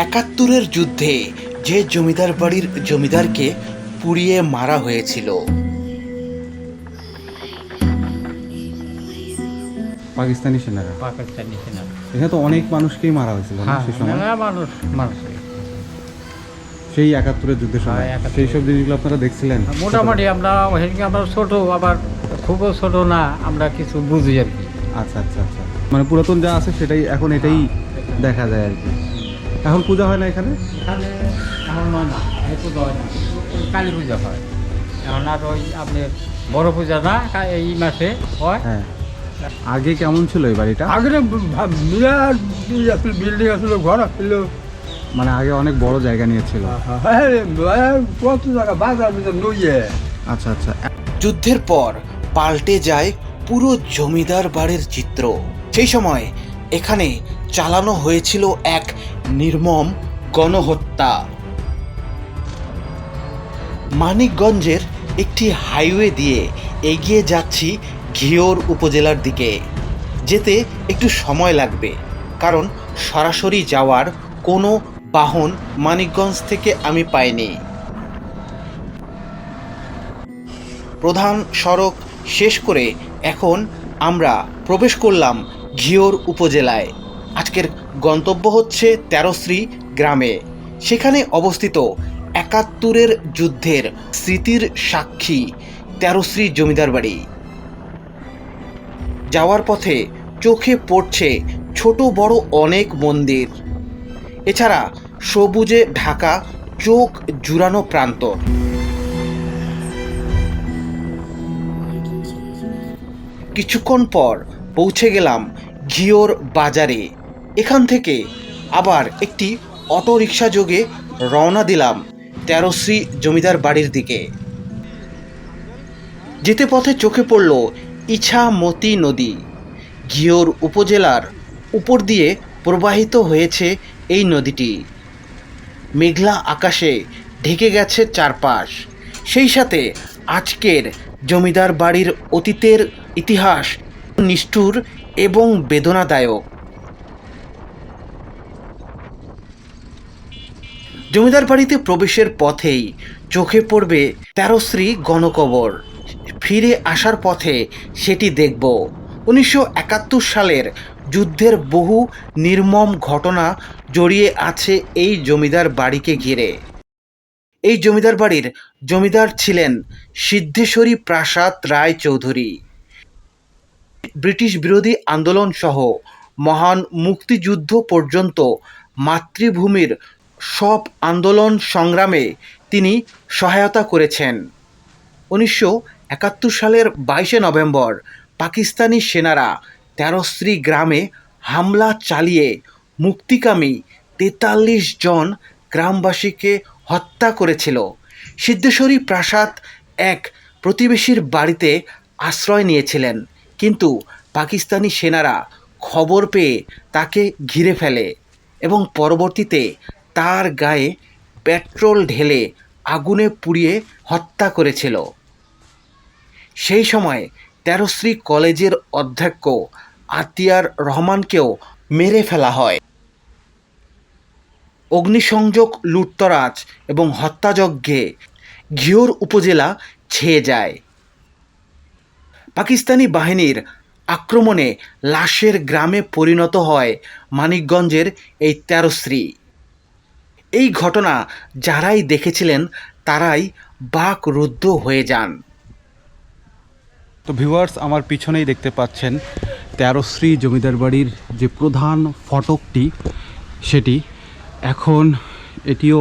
একাত্তরের যুদ্ধে যে জমিদার বাড়ির জমিদারকে পুড়িয়ে মারা হয়েছিল। পাকিস্তানি সেনারা। পাকিস্তানি সেনা। এখানে তো অনেক মানুষকেই মারা হয়েছিল না হ্যাঁ, সেই সময়, মেলা মানুষ মারছে। সেই একাত্তরের যুদ্ধের সময়। হ্যাঁ, 71 সেই সব জিনিসগুলো আপনারা দেখছিলেন? মোটামুটি আমরা ওখানে আমরা ছোট, আবার খুবও ছোট না, আমরা কিছু বুঝি আর কি। আচ্ছা আচ্ছা আচ্ছা, মানে পুরাতন যা আছে সেটাই এখন এটাই দেখা যায় আর কি। এখন পূজা হয় না এখানে? এখানে এখন নয় না, এই পূজা হয় না, ওই কালী পূজা হয় এখন। আর ওই আপনার বড় পূজা না, এই মাসে হয়। হ্যাঁ। আগে কেমন ছিল এই বাড়িটা? আগে বিরাট বিল্ডিং আসলো, ঘর আসলো। মানে আগে অনেক বড় জায়গা নিয়েছিল। কত জায়গা বাজার ভিতরে নইয়ে। আচ্ছা আচ্ছা। যুদ্ধের পর পাল্টে যায় পুরো জমিদার বাড়ির চিত্র। সেই সময় এখানে চালানো হয়েছিল এক নির্মম গণহত্যা। মানিকগঞ্জের একটি হাইওয়ে দিয়ে এগিয়ে যাচ্ছি ঘিওর উপজেলার দিকে। যেতে একটু সময় লাগবে, কারণ সরাসরি যাওয়ার কোনো বাহন মানিকগঞ্জ থেকে আমি পাইনি। প্রধান সড়ক শেষ করে এখন আমরা প্রবেশ করলাম ঘিওর উপজেলায়। আজকের গন্তব্য হচ্ছে তেরোশ্রী গ্রামে। সেখানে অবস্থিত একাত্তরের যুদ্ধের স্মৃতির সাক্ষী তেরোশ্রী জমিদার বাড়ি। যাওয়ার পথে চোখে পড়ছে ছোট বড় অনেক মন্দির, এছাড়া সবুজে ঢাকা চোখ জুড়ানো প্রান্তর। কিছুক্ষণ পর পৌঁছে গেলাম ঘিওর বাজারে। এখান থেকে আবার একটি অটোরিকশা যোগে রওনা দিলাম তেরোশ্রী জমিদার বাড়ির দিকে। যেতে পথে চোখে পড়ল ইছামতি নদী। ঘিওর উপজেলার উপর দিয়ে প্রবাহিত হয়েছে এই নদীটি। মেঘলা আকাশে ঢেকে গেছে চারপাশ। সেই সাথে আজকের জমিদার বাড়ির অতীতের ইতিহাস নিষ্ঠুর এবং বেদনাদায়ক। জমিদার বাড়িতে প্রবেশের পথেই চোখে পড়বে তেরোশ্রী গণকবর। ফিরে আসার পথে সেটি দেখব। 1971 সালের যুদ্ধের বহু নির্মম ঘটনা জড়িয়ে আছে এই জমিদার বাড়িকে ঘিরে। এই জমিদার বাড়ির জমিদার ছিলেন সিদ্ধেশ্বরী প্রাসাদ রায় চৌধুরী। ব্রিটিশ বিরোধী আন্দোলন সহ মহান মুক্তিযুদ্ধ পর্যন্ত মাতৃভূমির সব আন্দোলন সংগ্রামে তিনি সহায়তা করেছেন। 1971 সালের 22 নভেম্বর পাকিস্তানি সেনারা তেরোশ্রী গ্রামে হামলা চালিয়ে মুক্তিকামী 43 জন গ্রামবাসীকে হত্যা করেছিল। সিদ্ধেশ্বরী প্রাসাদ এক প্রতিবেশীর বাড়িতে আশ্রয় নিয়েছিলেন, কিন্তু পাকিস্তানি সেনারা খবর পেয়ে তাকে ঘিরে ফেলে এবং পরবর্তীতে তার গায়ে পেট্রোল ঢেলে আগুনে পুড়িয়ে হত্যা করেছিল। সেই সময় তেরোশ্রী কলেজের অধ্যক্ষ আতিয়ার রহমানকেও মেরে ফেলা হয়। অগ্নিসংযোগ, লুটতরাজ এবং হত্যাযজ্ঞে ঘিওর উপজেলা ছেয়ে যায়। পাকিস্তানি বাহিনীর আক্রমণে লাশের গ্রামে পরিণত হয় মানিকগঞ্জের এই তেরোশ্রী। এই ঘটনা যারাই দেখেছিলেন তারাই বাকরুদ্ধ হয়ে যান। তো ভিউয়ার্স, আমার পিছনেই দেখতে পাচ্ছেন তেরোশ্রী জমিদার বাড়ির যে প্রধান ফটকটি, সেটি এখন এটিও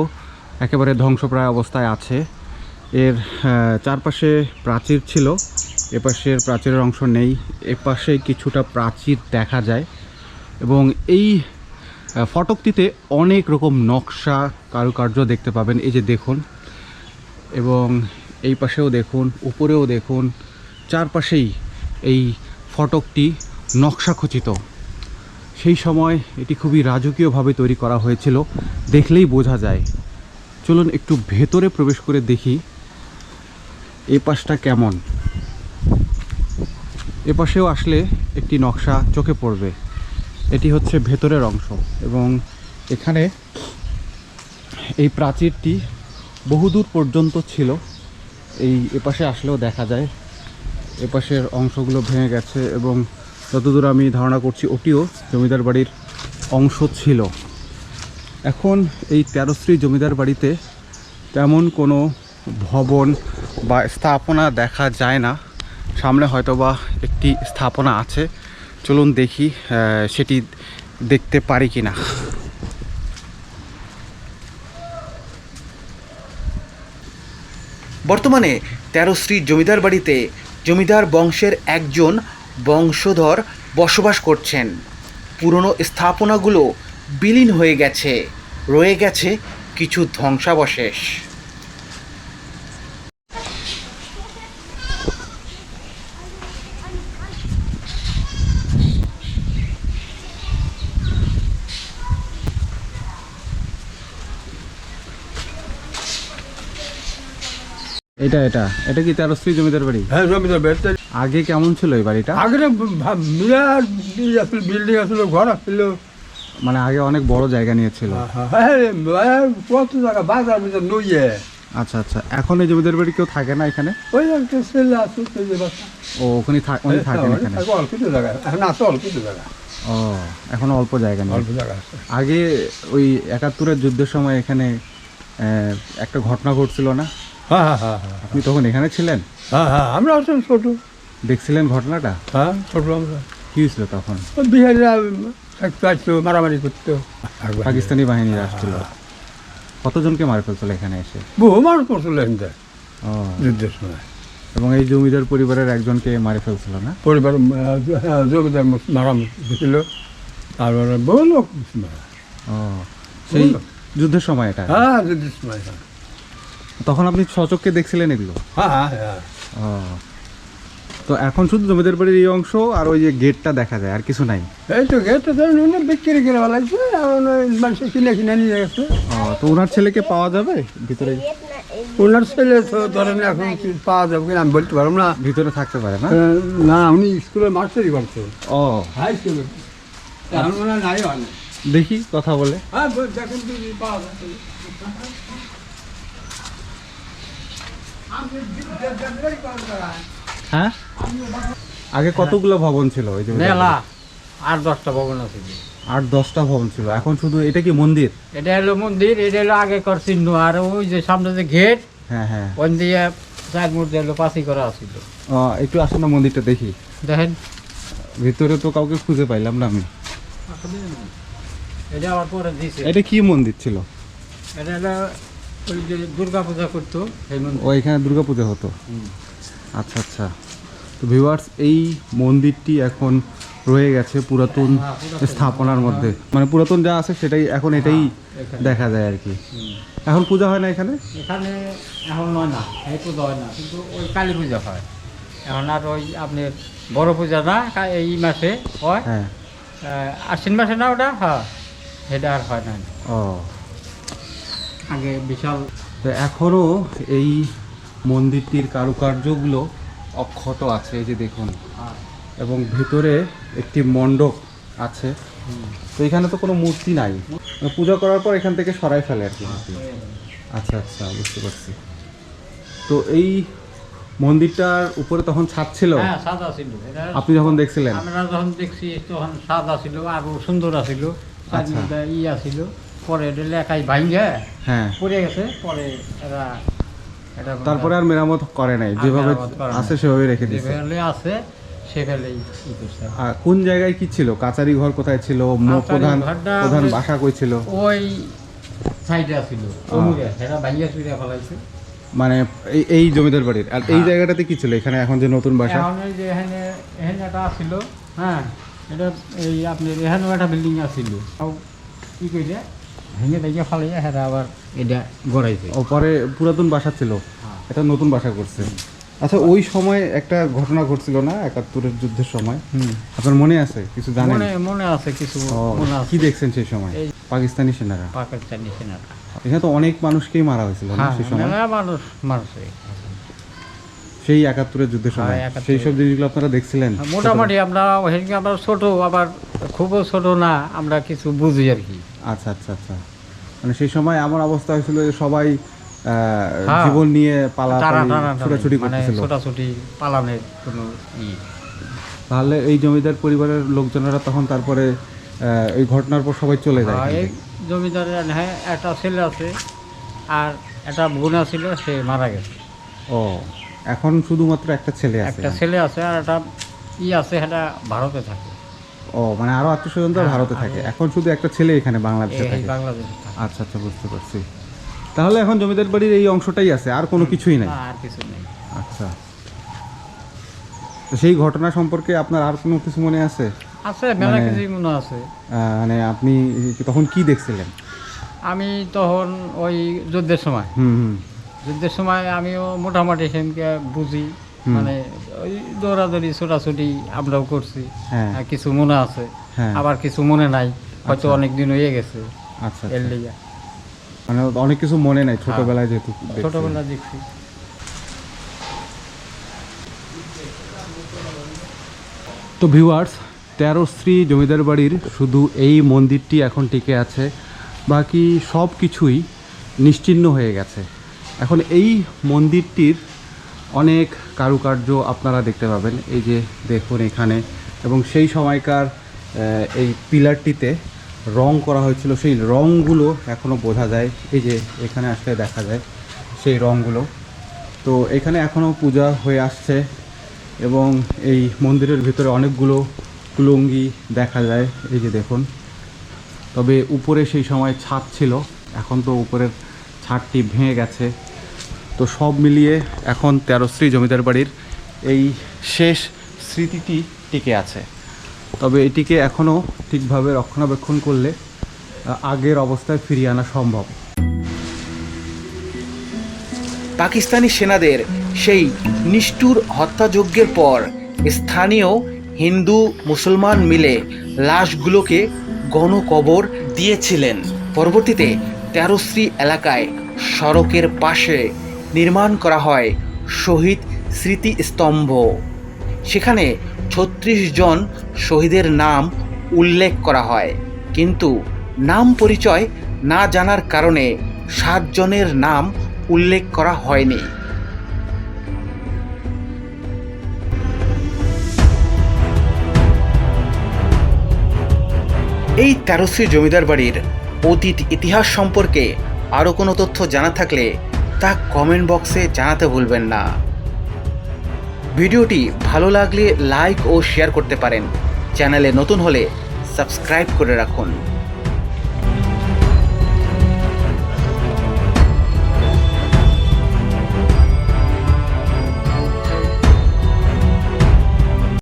একেবারে ধ্বংসপ্রায় অবস্থায় আছে। এর চারপাশে প্রাচীর ছিল, এপাশের প্রাচীরের অংশ নেই, এপাশে কিছুটা প্রাচীর দেখা যায়। এবং এই ফটকটিতে অনেক রকম নকশা কারুকার্য দেখতে পাবেন। এই যে দেখুন, এবং এই পাশেও দেখুন, উপরেও দেখুন, চারপাশেই এই ফটকটি নকশাখচিত। সেই সময় এটি খুবই রাজকীয়ভাবে তৈরি করা হয়েছিল, দেখলেই বোঝা যায়। চলুন একটু ভেতরে প্রবেশ করে দেখি এই পাশটা কেমন। এপাশেও আসলে একটি নকশা চোখে পড়বে। এটি হচ্ছে ভেতরের অংশ, এবং এখানে এই প্রাচীরটি বহুদূর পর্যন্ত ছিল। এই এপাশে আসলেও দেখা যায় এপাশের অংশগুলো ভেঙে গেছে, এবং যতদূর আমি ধারণা করছি ওটিও জমিদার বাড়ির অংশ ছিল। এখন এই তেরোশ্রী জমিদার বাড়িতে তেমন কোনো ভবন বা স্থাপনা দেখা যায় না। সামনে হয়তোবা একটি স্থাপনা আছে, চলুন দেখি সেটি দেখতে পারি কি না। বর্তমানে তেরোশ্রী জমিদার বাড়িতে জমিদার বংশের একজন বংশধর বসবাস করছেন। পুরনো স্থাপনাগুলো বিলীন হয়ে গেছে, রয়ে গেছে কিছু ধ্বংসাবশেষ। এটা এটা এটা কি তেরোশ্রী জমিদার বাড়ি? হ্যাঁ জমিদার বেড়তে আগে কেমন ছিল এই বাড়িটা? আগে বিরাট আসলে বিল্ডিং আসলে ঘর আসছিল। মানে আগে অনেক বড় জায়গা নিয়েছিল। হ্যাঁ কত জায়গা বাজার ভিতর নইয়ে। আচ্ছা আচ্ছা, এখন এই জমিদার বাড়ি কেউ থাকে না এখানে? ওই একটা ছেলে আছে ছেলে বাচ্চা। ও ওখানে উনি থাকেন এখানে? অল্প কিছু জায়গা এখন আছে, অল্প কিছু জায়গা। ও এখন অল্প জায়গা নেই। অল্প জায়গা আছে। আগে ওই ৭১-এর যুদ্ধের সময় এখানে একটা ঘটনা ঘটছিল না? হ্যাঁ হ্যাঁ হ্যাঁ হ্যাঁ আপনি তখন এখানে ছিলেন? হ্যাঁ হ্যাঁ আমরা আসলে ছোটো। দেখছিলেন ঘটনাটা? হ্যাঁ ছোটো আমরা। কি হয়েছিল তখন? ওই বিহারিরা একটু আসতো, মারামারি করতো। পাকিস্তানি বাহিনীরা আসছিল। কতজনকে মারে ফেলছিল এখানে এসে? বহু মানুষ করছিল এখানটা ও, যুদ্ধের সময়। এবং এই জমিদার পরিবারের একজনকে মারে ফেলছিল না? পরিবার জমিদার মারামারি ছিল, তারপরে বহু লোক মারা। ও, সেই যুদ্ধের সময় এটা? হ্যাঁ যুদ্ধের সময়। হ্যাঁ তখন আপনি সচক্ষে দেখছিলেন এগুলো? হ্যাঁ হ্যাঁ। ও, তো এখন শুধু জমিদার বাড়ির এই অংশ আর ওই যে গেটটা দেখা যায়, আর কিছু নাই? এই তো গেটটা ধরেন উনি বিক্রি করে লাগছে, মানুষ কিনে কিনে নিয়ে গেছে। ও, তো ওনার ছেলেকে পাওয়া যাবে ভিতরে? ওনার ছেলে তো ধরেন এখন কি পাওয়া যাবে কিনা আমি বলতে পারবো না। ভিতরে থাকতে পারে না? না উনি স্কুলে মাস্টারি করতো, ও হাই স্কুলে। এখন ওনার নাই হয়। দেখি কথা বলে। হ্যাঁ দেখেন যদি পাওয়া যায়। হ্যাঁ, আগে কতগুলো ভবন ছিল ওই জমিদার মেলা বাড়িতে? 8-10টা ভবন আছে। 8-10টা ভবন ছিল, এখন শুধু এটা কি মন্দির? এটা হলো মন্দির, এটা হলো আগেকার চিহ্ন। আর ওই যে সামনে যে গেট, হ্যাঁ হ্যাঁ। ওই দিয়ে চার মূর্তি হলো পাঁচি করা আছিল। ও, একটু আসুন না মন্দিরটা দেখি। দেখেন ভিতরে তো কাউকে খুঁজে পাইলাম না আমি। এটা আবার পরে দিছে। এটা কি মন্দির ছিল? এটা হলো ওই যে দুর্গা পূজা করতো সেই মন্দির। ও, এখানে দুর্গাপূজা হতো? আচ্ছা আচ্ছা। তো ভিউয়ার্স, এই মন্দিরটি এখন রয়ে গেছে পুরাতন স্থাপনার মধ্যে, মানে পুরাতন যা আছে সেটাই এখন এটাই দেখা যায় আর কি। এখন পূজা হয় না এখানে? এখানে এখন নয় না, এই পূজা হয় না, কিন্তু ওই কালী পূজা হয় এখন। আর ওই আপনার বড় পূজা না এই মাসে হয়, হ্যাঁ। আশ্বিন মাসে না ওটা, হ্যাঁ সেটা আর হয় না। ও, আগে বিশাল। তো এখনও এই মন্দিরটির কারুকার্যগুলো অক্ষত আছে, এই যে দেখুন। এবং ভেতরে একটি মণ্ডপ আছে। তো এখানে তো কোনো মূর্তি নাই, পূজা করার পর এখান থেকে সরাই ফেলে আর কি। আচ্ছা আচ্ছা, বুঝতে পারছি। তো এই মন্দিরটার উপরে তখন ছাদ ছিল? হ্যাঁ সাদা ছিল। আপনি যখন দেখছিলেন? আমরা যখন দেখছি তখন সাদা ছিল, আরো সুন্দর আছিল, আচ্ছা। ই আছিল। পরে এটা লেখাই ভাঙ্গে হ্যাঁ। পড়ে গেছে, পরে এরা এটা তারপরে আর মেরামত করে নাই, যেভাবে মেরামত করে নাই। আছে সেভাবে রেখে দিয়েছে। যেভাবে আছে সেভাবেই ই করছে। আর কোন জায়গায় কি ছিল? কাচারি ঘর কোথায় ছিল? কাচারি প্রধান ঘরটা প্রধান ওই- বাসা কই ছিল? ওই সাইডে আছিল, ওমুরে সেটা ভাঙ্গা চুরিয়া ফেলাইছে। মানে এই জমিদার বাড়ির। আর এই হ্যাঁ। জায়গাটাতে কি ছিল এখানে এখন যে নতুন বাসা? এখন এই যে এখানে এখানে একটা আছিল, হ্যাঁ এটা এই আপনার এখানেও একটা বিল্ডিং আছিল, কি কইলে ভেঙে ভেঙে ফেলাইয়া সেটা আবার এটা গড়াইছে। ও, পরে পুরাতন বাসা ছিল, এটা নতুন বাসা করছে। আচ্ছা, ওই সময় একটা ঘটনা ঘটছিল না ৭১-এর যুদ্ধের সময়? আপনার মনে আছে? কিছু জানেন? মনে আছে কিছু, ও, মনে আছে। কি দেখছেন সেই সময়? এই- পাকিস্তানি সেনারা পাকিস্তানি সেনারা, এখানে তো অনেক মানুষকেই মারা হয়েছিল না হ্যাঁ সেই সময়? মেলা মানুষ মারছে। সেই ৭১-এর যুদ্ধের সময়? হ্যাঁ, ৭১ সেই সব জিনিসগুলো আপনারা দেখছিলেন? মোটামুটি আমরা ওখানে আমরা ছোট, আবার খুবও ছোট না, আমরা কিছু বুঝি আর কি। আচ্ছা আচ্ছা আচ্ছা। মানে সেই সময় এমন অবস্থা হয়েছিল যে সবাই হ্যাঁ। জীবন নিয়ে টানা ছোটাছুটি মানে করতেছিল। ছোটাছুটি পালানের কোনো তাহলে এই জমিদার পরিবারের লোকজনেরা তখন তারপরে এই ঘটনার পর সবাই চলে যায় এখান এই থেকে। জমিদারের হ্যাঁ একটা ছেলে আছে আর একটা বোন ছিল, সে মারা গেছে। ও, এখন শুধুমাত্র একটা ছেলে আছে? একটা ছেলে আছে আর একটা আছে, সেটা ভারতে থাকে। ও, মানে আরো আত্মীয়স্বজনরা হ্যাঁ, ভারতে থাকে, এখন শুধু একটা ছেলে এখানে বাংলাদেশে এই থাকে। বাংলাদেশে থাকে। আচ্ছা আচ্ছা, বুঝতে পারছি। তাহলে এখন জমিদার বাড়ির এই অংশটাই আছে, আর কোনো কিছুই নাই? আর কিছু নেই। আচ্ছা, তো সেই ঘটনা সম্পর্কে আপনার আর কোনো কিছু মনে আছে? আছে, মেলা কিছুই মনে আছে। মানে আপনি তখন কি দেখছিলেন? আমি তখন ওই যুদ্ধের সময়, হুম। যুদ্ধের সময় আমিও মোটামুটি সেদিনকে বুঝি, মানে ওই দৌড়াদৌড়ি ছোটাছুটি আমরাও করছি। হ্যাঁ। আর কিছু মনে আছে, হ্যাঁ। আবার কিছু মনে নাই, হয়তো আচ্ছা। অনেক দিন হয়ে গেছে। আচ্ছা, এর আচ্ছা। লিগা মানে অনেক কিছু মনে নাই ছোটবেলায় যেহেতু দেখছেন। ছোটবেলা দেখছি। তো ভিউয়ার্স, 13 শ্রী জমিদার বাড়ির শুধু এই মন্দিরটি এখন টিকে আছে, বাকি সব কিছুই নিশ্চিহ্ন হয়ে গেছে। এখন এই মন্দিরটির অনেক কারুকার্য আপনারা দেখতে পাবেন, এই যে দেখুন এখানে, এবং সেই সময়কার এই পিলারটিতে রং করা হয়েছিল, সেই রঙগুলো এখনও বোঝা যায়, এই যে এখানে আসলে দেখা যায় সেই রঙগুলো। তো এখানে এখনও পূজা হয়ে আসছে এবং এই মন্দিরের ভিতরে অনেকগুলো কুলঙ্গি দেখা যায়, এই যে দেখুন। তবে উপরে সেই সময় ছাদ ছিল, এখন তো উপরের ছাদটি ভেঙে গেছে। তো সব মিলিয়ে এখন 13 শ্রী জমিদার বাড়ির এই শেষ স্মৃতিটি টিকে আছে। তবে এটিকে এখনও ঠিকভাবে রক্ষণাবেক্ষণ করলে আগের অবস্থায় ফিরিয়ে আনা সম্ভব। পাকিস্তানি সেনাদের সেই নিষ্ঠুর হত্যাযজ্ঞের পর স্থানীয় হিন্দু মুসলমান মিলে লাশগুলোকে গণকবর দিয়েছিলেন। পরবর্তীতে 13 শ্রী এলাকায় সড়কের পাশে নির্মাণ করা হয় শহীদ স্মৃতিস্তম্ভ। সেখানে 36 জন শহীদের নাম উল্লেখ করা হয়, কিন্তু নাম পরিচয় না জানার কারণে 7 জনের নাম উল্লেখ করা হয়নি। এই 13 শ্রী জমিদার বাড়ির অতীত ইতিহাস সম্পর্কে আরও কোনো তথ্য জানা থাকলে তা কমেন্ট বক্সে জানাতে ভুলবেন না। ভিডিওটি ভালো লাগলে লাইক ও শেয়ার করতে পারেন। চ্যানেলে নতুন হলে সাবস্ক্রাইব করে রাখুন।